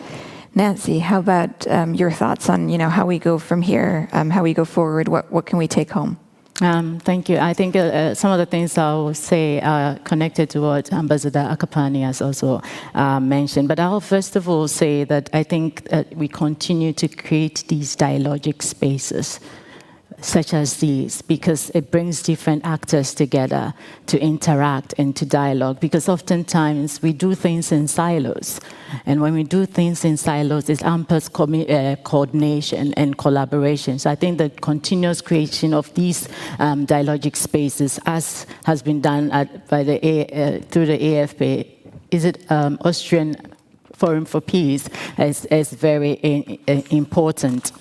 Nancy, how about your thoughts on how we go from here, how we go forward? What can we take home? Thank you. I think some of the things I will say are connected to what Ambassador Akapani has also mentioned. But I'll first of all say that I think that we continue to create these dialogic spaces such as these, because it brings different actors together to interact and to dialogue, because oftentimes we do things in silos. And when we do things in silos, it hampers coordination and collaboration. So I think the continuous creation of these dialogic spaces, as has been done through the AFP, Austrian Forum for Peace, is very important.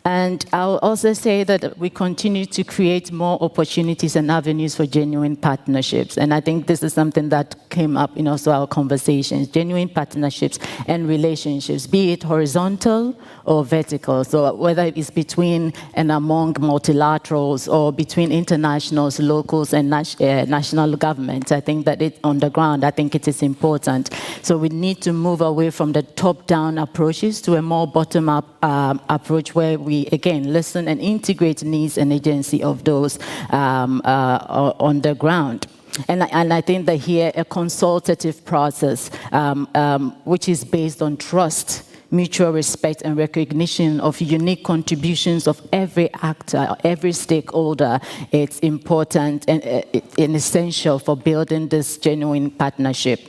And I'll also say that we continue to create more opportunities and avenues for genuine partnerships. And I think this is something that came up in also our conversations, genuine partnerships and relationships, be it horizontal or vertical. So whether it's between and among multilaterals or between internationals, locals, and national governments, I think that on the ground, I think it is important. So we need to move away from the top-down approaches to a more bottom-up approach where we again listen and integrate needs and agency of those on the ground. And I think that here a consultative process which is based on trust, mutual respect and recognition of unique contributions of every actor, every stakeholder, it's important and essential for building this genuine partnership.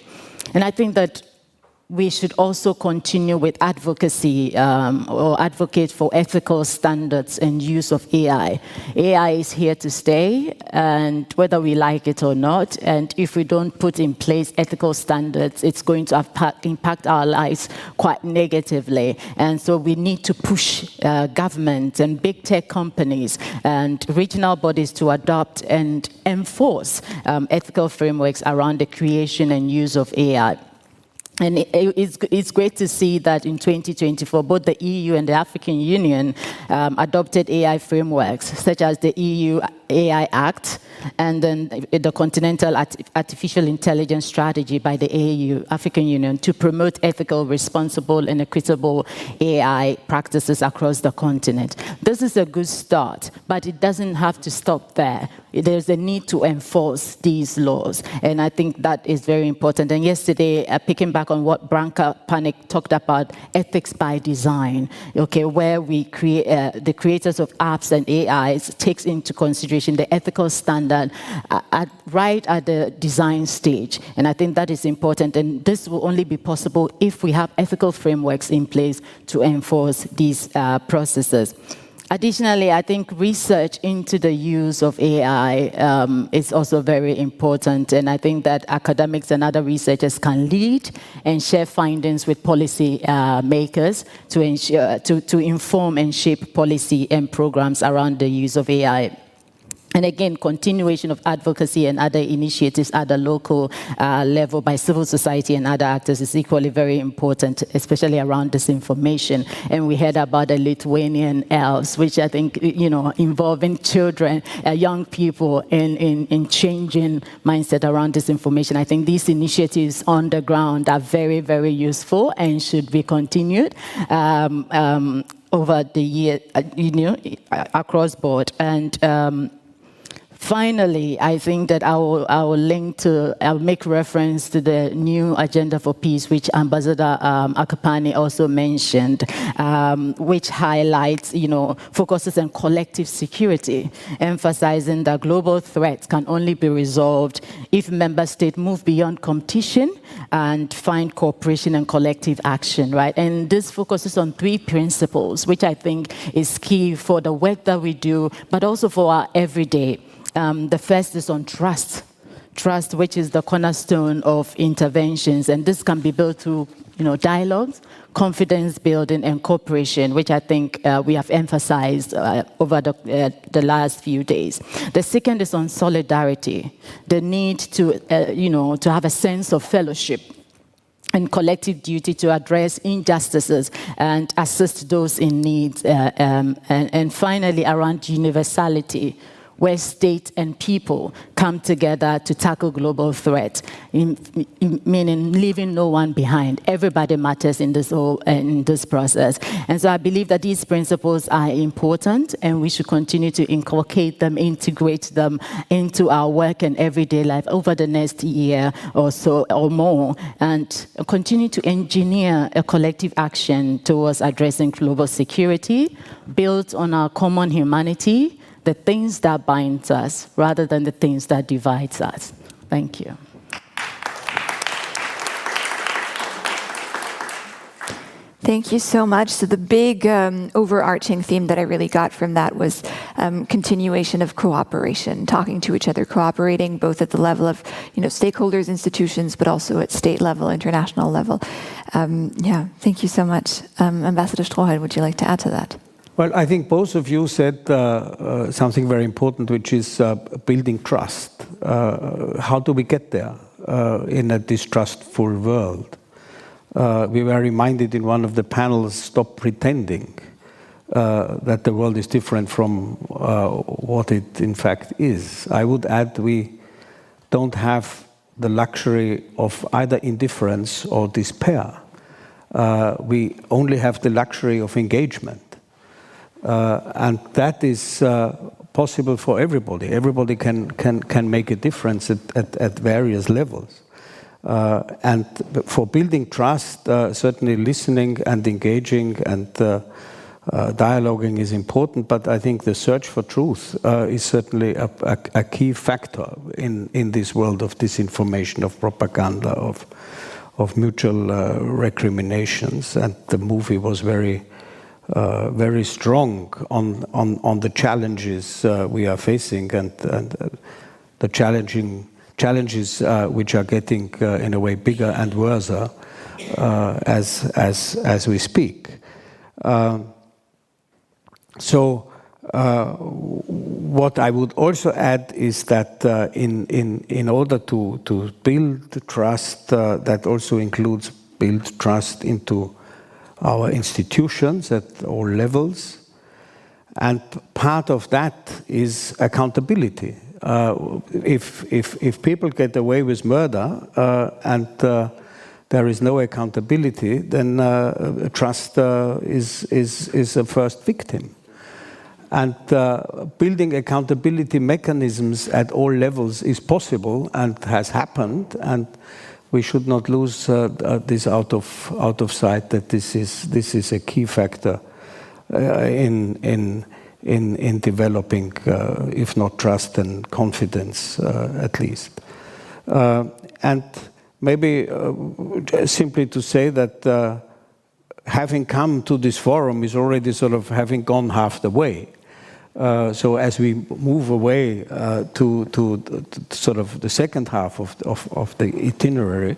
And I think that we should also continue with advocacy or advocate for ethical standards and use of AI. AI is here to stay, and whether we like it or not, and if we don't put in place ethical standards, it's going to impact our lives quite negatively. And so we need to push governments and big tech companies and regional bodies to adopt and enforce ethical frameworks around the creation and use of AI. And it's great to see that in 2024, both the EU and the African Union adopted AI frameworks, such as the EU AI Act, and then the Continental Artificial Intelligence Strategy by the AU, African Union, to promote ethical, responsible, and equitable AI practices across the continent. This is a good start, but it doesn't have to stop there. There's a need to enforce these laws, and I think that is very important. And yesterday, picking back on what Branka Panek talked about, ethics by design, okay, where we create the creators of apps and AIs takes into consideration the ethical standard right at the design stage, and I think that is important. And this will only be possible if we have ethical frameworks in place to enforce these processes. Additionally, I think research into the use of AI is also very important, and I think that academics and other researchers can lead and share findings with policy makers to ensure to inform and shape policy and programs around the use of AI. And again, continuation of advocacy and other initiatives at the local level by civil society and other actors is equally very important, especially around disinformation. And we heard about the Lithuanian elves, which I think, you know, involving children, young people in changing mindset around disinformation. I think these initiatives on the ground are very, very useful and should be continued over the year, you know, across board. And finally, I think that I'll make reference to the new agenda for peace, which Ambassador Akapani also mentioned, which highlights, you know, focuses on collective security, emphasizing that global threats can only be resolved if member states move beyond competition and find cooperation and collective action, right? And this focuses on 3 principles, which I think is key for the work that we do, but also for our everyday. The first is on trust, which is the cornerstone of interventions, and this can be built through, you know, dialogues, confidence building, and cooperation, which I think we have emphasized over the last few days. The second is on solidarity, the need to, you know, to have a sense of fellowship and collective duty to address injustices and assist those in need, and finally around universality, where state and people come together to tackle global threats, meaning leaving no one behind. Everybody matters in this process. And so I believe that these principles are important, and we should continue to inculcate them, integrate them into our work and everyday life over the next year or so or more, and continue to engineer a collective action towards addressing global security, built on our common humanity, the things that bind us rather than the things that divide us. Thank you. Thank you so much. So the big overarching theme that I really got from that was continuation of cooperation, talking to each other, cooperating both at the level of, you know, stakeholders, institutions, but also at state level, international level. Yeah, thank you so much. Ambassador Strohal, would you like to add to that? Well, I think both of you said something very important, which is building trust. How do we get there in a distrustful world? We were reminded in one of the panels, stop pretending that the world is different from what it in fact is. I would add we don't have the luxury of either indifference or despair. We only have the luxury of engagement. And that is possible for everybody. Everybody can make a difference at various levels. And for building trust, certainly listening and engaging and dialoguing is important, but I think the search for truth is certainly a key factor in this world of disinformation, of propaganda, of mutual recriminations. And the movie was very strong on the challenges we are facing and the challenges which are getting in a way bigger and worse as we speak. So what I would also add is that in order to build trust, that also includes build trust into our institutions at all levels, And part of that is accountability. If people get away with murder and there is no accountability, then trust is the first victim. And building accountability mechanisms at all levels is possible and has happened, and we should not lose this out of sight, that this is a key factor in developing, if not trust, and confidence at least. And maybe simply to say that having come to this forum is already sort of having gone half the way. So as we move away to sort of the second half of the itinerary,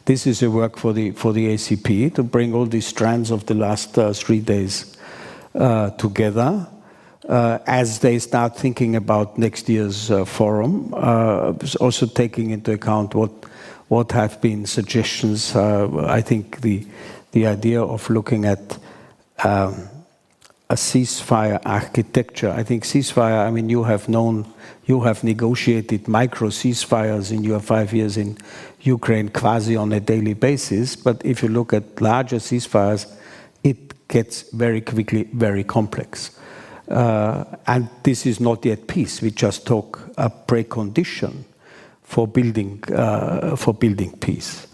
this is a work for the ACP to bring all these strands of the last 3 days together as they start thinking about next year's forum, also taking into account what have been suggestions. I think the idea of looking at a ceasefire architecture. I think ceasefire, I mean, you have negotiated micro ceasefires in your 5 years in Ukraine quasi on a daily basis, but if you look at larger ceasefires, it gets very quickly very complex. And this is not yet peace. We just talk a precondition for building peace.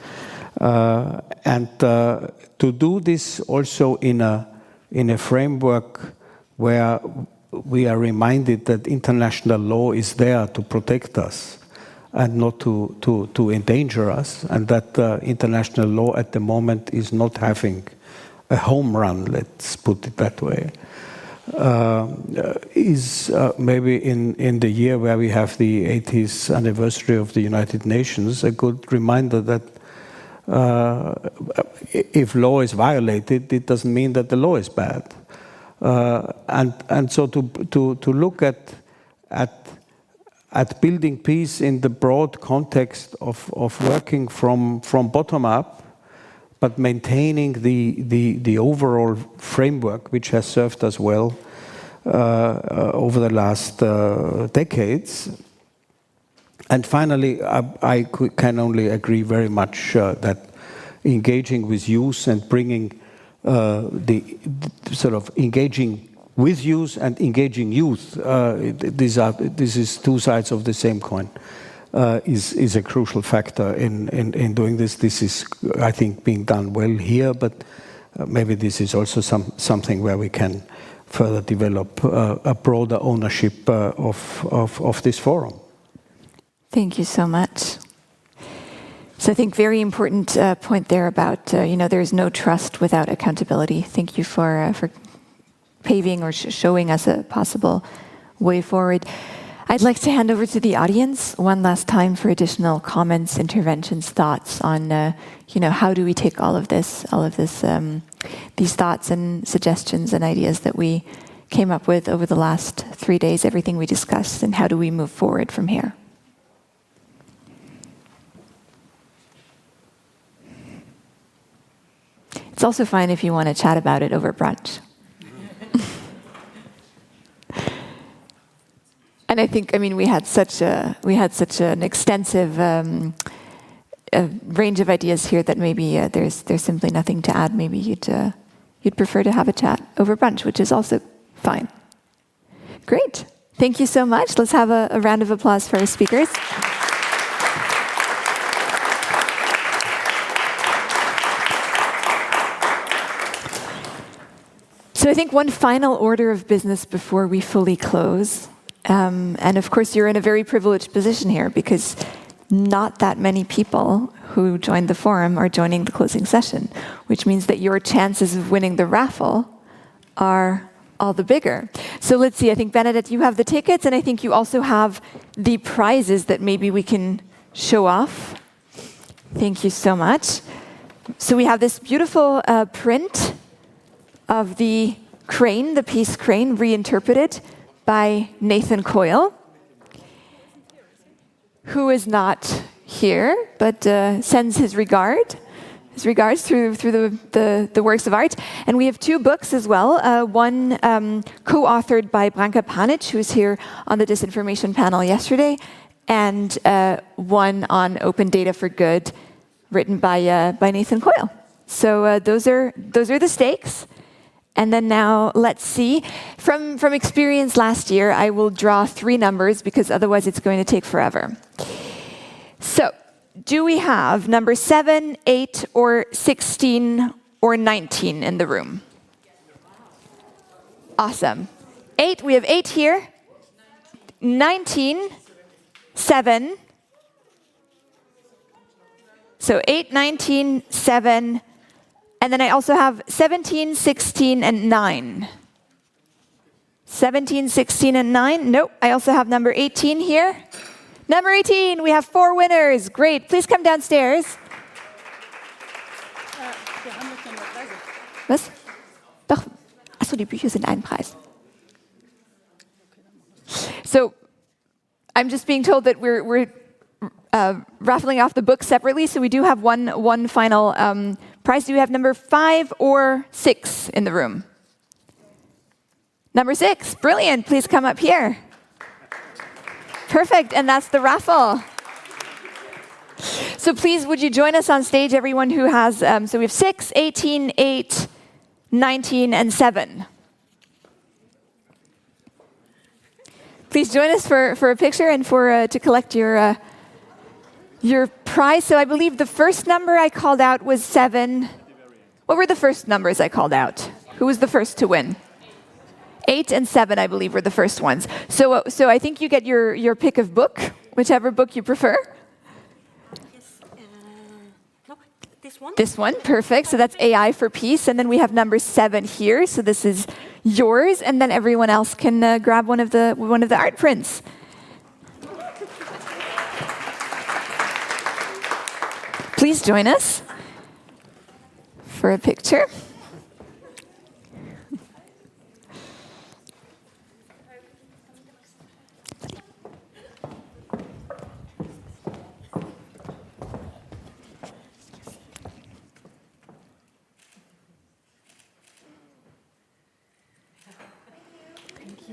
And to do this also in a framework where we are reminded that international law is there to protect us and not to endanger us, and that international law at the moment is not having a home run, let's put it that way, is maybe in the year where we have the 80th anniversary of the United Nations, a good reminder that if law is violated, it doesn't mean that the law is bad. And so to look at building peace in the broad context of working from bottom up, but maintaining the overall framework which has served us well over the last decades. And finally, I can only agree very much that engaging with youth and bringing sort of engaging with youth and engaging youth, this is two sides of the same coin, is a crucial factor in doing this. This is, I think, being done well here, but maybe this is also something where we can further develop a broader ownership of this forum. Thank you so much. So I think very important point there about, there's no trust without accountability. Thank you for paving or showing us a possible way forward. I'd like to hand over to the audience one last time for additional comments, interventions, thoughts on, how do we take all of this, these thoughts and suggestions and ideas that we came up with over the last 3 days, everything we discussed, and how do we move forward from here? It's also fine if you want to chat about it over brunch. And I think, we had such an extensive range of ideas here that maybe there's simply nothing to add. Maybe you'd prefer to have a chat over brunch, which is also fine. Great. Thank you so much. Let's have a round of applause for our speakers. So I think one final order of business before we fully close. And of course, you're in a very privileged position here because not that many people who joined the forum are joining the closing session, which means that your chances of winning the raffle are all the bigger. So let's see, I think, Bernadette, you have the tickets, and I think you also have the prizes that maybe we can show off. Thank you so much. So we have this beautiful print of the crane, the peace crane, reinterpreted by Nathan Coyle, who is not here, but sends his regard his regards through the works of art. And we have 2 books as well. One co-authored by Branka Panic, who was here on the disinformation panel yesterday, and one on open data for good, written by Nathan Coyle. So those are the stakes. And then now let's see. From experience last year, I will draw 3 numbers because otherwise it's going to take forever. So, do we have number 7, 8, or 16, or 19 in the room? Awesome. 8, we have 8 here. 19, 7. So 8, 19, 7. And then I also have 17, 16, and 9. 17, 16, and 9. Nope, I also have number 18 here. Number 18, we have 4 winners. Great, please come downstairs. Was? Doch. Achso, die Bücher sind ein Preis. So, I'm just being told that we're raffling off the books separately, so we do have one final prize. Do we have number 5 or 6 in the room? Number 6, brilliant. Please come up here. Perfect, and that's the raffle. So please, would you join us on stage, everyone who has, so we have 6, 18, 8, 19, and 7. Please join us for a picture and to collect your prize. So I believe the first number I called out was 7. What were the first numbers I called out? Who was the first to win? 8 and 7, I believe, were the first ones. So I think you get your pick of book, whichever book you prefer. Yes, no, this one. This one, perfect. So that's AI for Peace. And then we have number 7 here. So this is yours. And then everyone else can grab one of the art prints. Please join us for a picture.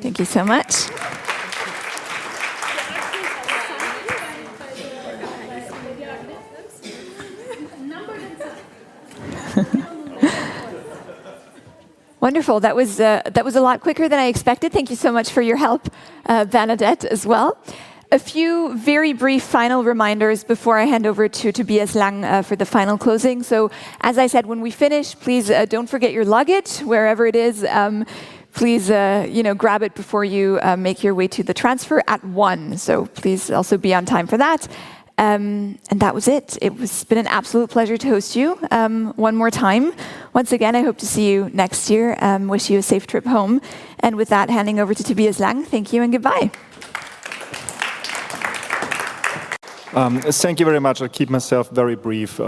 Thank you so much. Wonderful. That was a lot quicker than I expected. Thank you so much for your help, Bernadette, as well. A few very brief final reminders before I hand over to Tobias Lang for the final closing. So, as I said, when we finish, please don't forget your luggage, wherever it is. Please, grab it before you make your way to the transfer at 1. So please also be on time for that. And that was it. It's been an absolute pleasure to host you one more time. Once again, I hope to see you next year. Wish you a safe trip home. And with that, handing over to Tobias Lang. Thank you and goodbye. Thank you very much. I'll keep myself very brief.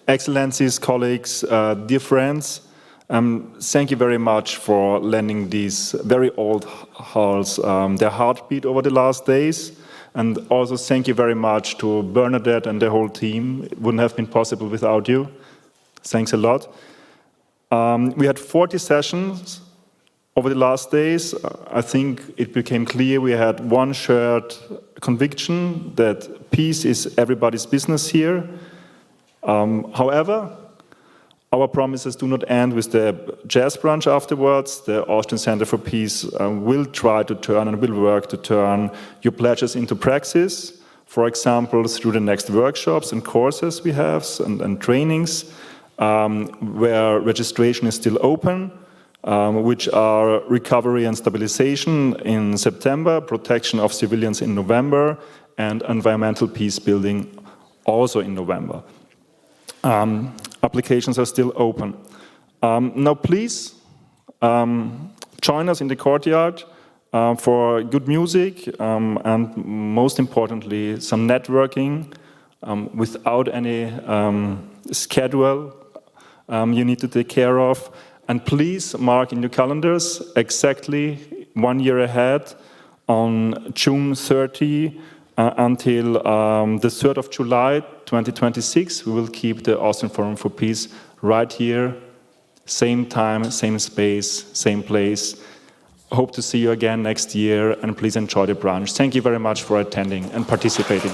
Excellencies, colleagues, dear friends, thank you very much for lending these very old halls their heartbeat over the last days. And also thank you very much to Bernadette and the whole team. It wouldn't have been possible without you. Thanks a lot. We had 40 sessions over the last days. I think it became clear we had one shared conviction that peace is everybody's business here. However, our promises do not end with the jazz brunch afterwards. The Austrian Center for Peace will try to turn and will work to turn your pledges into praxis. For example, through the next workshops and courses we have and trainings where registration is still open, which are recovery and stabilization in September, protection of civilians in November, and environmental peace building also in November. Applications are still open. Now please join us in the courtyard for good music and most importantly some networking without any schedule you need to take care of. And please mark in your calendars exactly 1 year ahead on June 30 until the 3rd of July 2026, we will keep the Austrian Forum for Peace right here, same time, same space, same place. Hope to see you again next year, and please enjoy the brunch. Thank you very much for attending and participating.